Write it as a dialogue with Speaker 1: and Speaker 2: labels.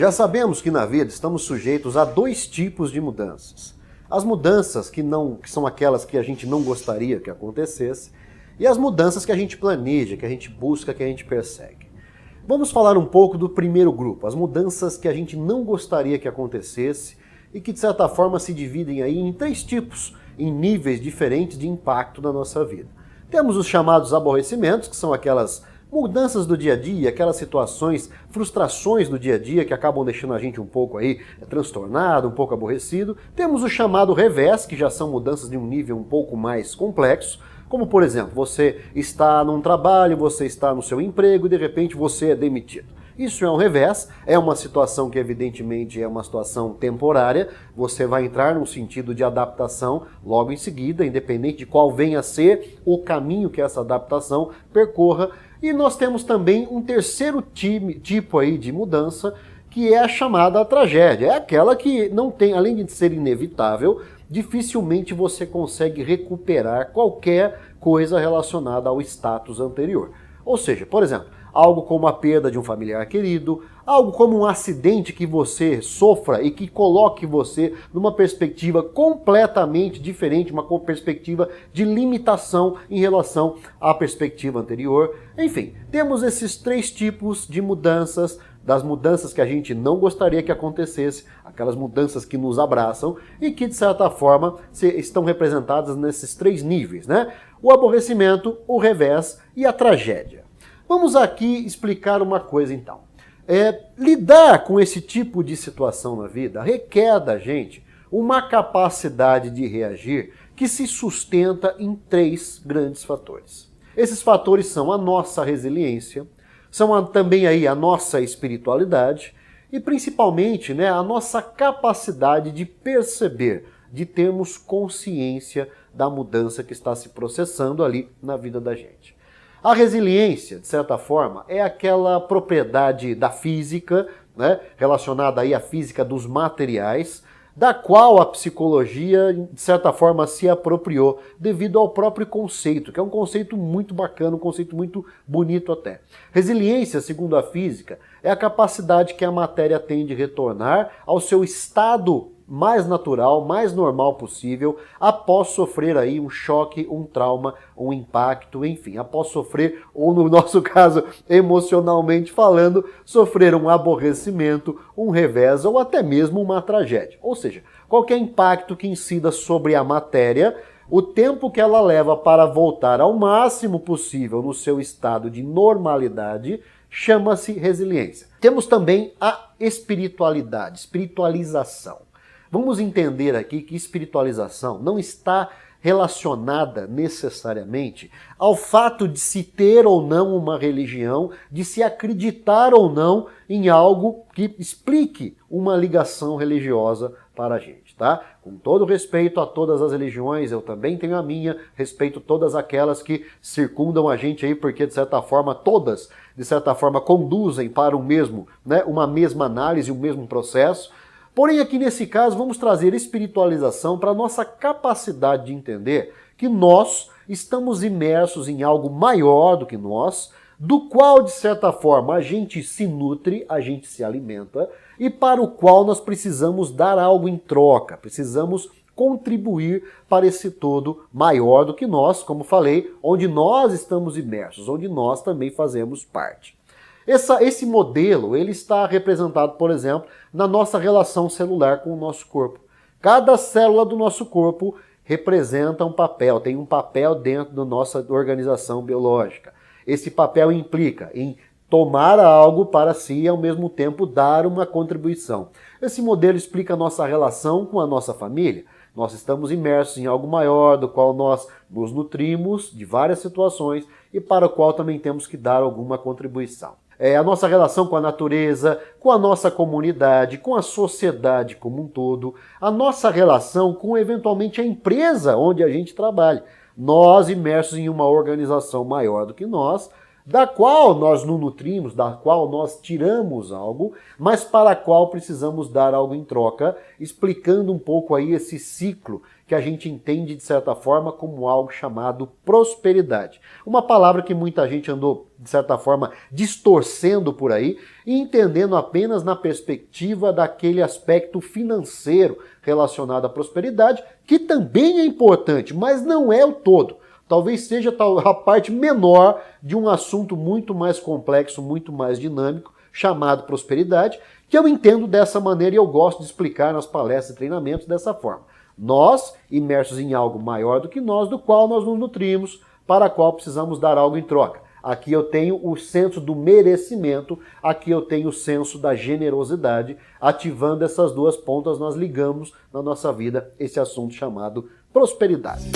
Speaker 1: Já sabemos que na vida estamos sujeitos a dois tipos de mudanças. As mudanças que são aquelas que a gente não gostaria que acontecesse, e as mudanças que a gente planeja, que a gente busca, que a gente persegue. Vamos falar um pouco do primeiro grupo, as mudanças que a gente não gostaria que acontecesse e que de certa forma se dividem aí em três tipos, em níveis diferentes de impacto na nossa vida. Temos os chamados aborrecimentos, que são aquelas mudanças do dia a dia, aquelas situações, frustrações do dia a dia que acabam deixando a gente um pouco aí transtornado, um pouco aborrecido. Temos o chamado revés, que já são mudanças de um nível um pouco mais complexo, como por exemplo, você está num trabalho, você está no seu emprego e de repente você é demitido. Isso é um revés, é uma situação que evidentemente é uma situação temporária, você vai entrar num sentido de adaptação logo em seguida, independente de qual venha a ser o caminho que essa adaptação percorra. E nós temos também um terceiro tipo aí de mudança, que é a chamada tragédia. É aquela que não tem, além de ser inevitável, dificilmente você consegue recuperar qualquer coisa relacionada ao status anterior. Ou seja, por exemplo, algo como a perda de um familiar querido, algo como um acidente que você sofra e que coloque você numa perspectiva completamente diferente, uma perspectiva de limitação em relação à perspectiva anterior. Enfim, temos esses três tipos de mudanças, das mudanças que a gente não gostaria que acontecesse, aquelas mudanças que nos abraçam e que de certa forma estão representadas nesses três níveis, né? O aborrecimento, o revés e a tragédia. Vamos aqui explicar uma coisa então. Lidar com esse tipo de situação na vida requer da gente uma capacidade de reagir que se sustenta em três grandes fatores. Esses fatores são a nossa resiliência, são também aí a nossa espiritualidade e principalmente, né, a nossa capacidade de perceber, de termos consciência da mudança que está se processando ali na vida da gente. A resiliência, de certa forma, é aquela propriedade da física, né, relacionada aí à física dos materiais, da qual a psicologia, de certa forma, se apropriou devido ao próprio conceito, que é um conceito muito bacana, um conceito muito bonito até. Resiliência, segundo a física, é a capacidade que a matéria tem de retornar ao seu estado mais natural, mais normal possível, após sofrer aí um choque, um trauma, um impacto, enfim, após sofrer, ou no nosso caso, emocionalmente falando, sofrer um aborrecimento, um revés ou até mesmo uma tragédia. Ou seja, qualquer impacto que incida sobre a matéria, o tempo que ela leva para voltar ao máximo possível no seu estado de normalidade, chama-se resiliência. Temos também a espiritualidade, espiritualização. Vamos entender aqui que espiritualização não está relacionada necessariamente ao fato de se ter ou não uma religião, de se acreditar ou não em algo que explique uma ligação religiosa para a gente, tá? Com todo respeito a todas as religiões, eu também tenho a minha, respeito todas aquelas que circundam a gente aí, porque de certa forma todas, de certa forma, conduzem para o mesmo, né, uma mesma análise, o mesmo processo. Porém, aqui nesse caso, vamos trazer espiritualização para a nossa capacidade de entender que nós estamos imersos em algo maior do que nós, do qual, de certa forma, a gente se nutre, a gente se alimenta, e para o qual nós precisamos dar algo em troca, precisamos contribuir para esse todo maior do que nós, como falei, onde nós estamos imersos, onde nós também fazemos parte. Esse modelo ele está representado, por exemplo, na nossa relação celular com o nosso corpo. Cada célula do nosso corpo representa um papel, tem um papel dentro da nossa organização biológica. Esse papel implica em tomar algo para si e ao mesmo tempo dar uma contribuição. Esse modelo explica a nossa relação com a nossa família. Nós estamos imersos em algo maior, do qual nós nos nutrimos de várias situações e para o qual também temos que dar alguma contribuição. A nossa relação com a natureza, com a nossa comunidade, com a sociedade como um todo, a nossa relação com, eventualmente, a empresa onde a gente trabalha. Nós imersos em uma organização maior do que nós, da qual nós nos nutrimos, da qual nós tiramos algo, mas para a qual precisamos dar algo em troca, explicando um pouco aí esse ciclo que a gente entende, de certa forma, como algo chamado prosperidade. Uma palavra que muita gente andou, de certa forma, distorcendo por aí e entendendo apenas na perspectiva daquele aspecto financeiro relacionado à prosperidade, que também é importante, mas não é o todo. Talvez seja a parte menor de um assunto muito mais complexo, muito mais dinâmico, chamado prosperidade, que eu entendo dessa maneira e eu gosto de explicar nas palestras e treinamentos dessa forma. Nós, imersos em algo maior do que nós, do qual nós nos nutrimos, para o qual precisamos dar algo em troca. Aqui eu tenho o senso do merecimento, aqui eu tenho o senso da generosidade. Ativando essas duas pontas, nós ligamos na nossa vida esse assunto chamado prosperidade.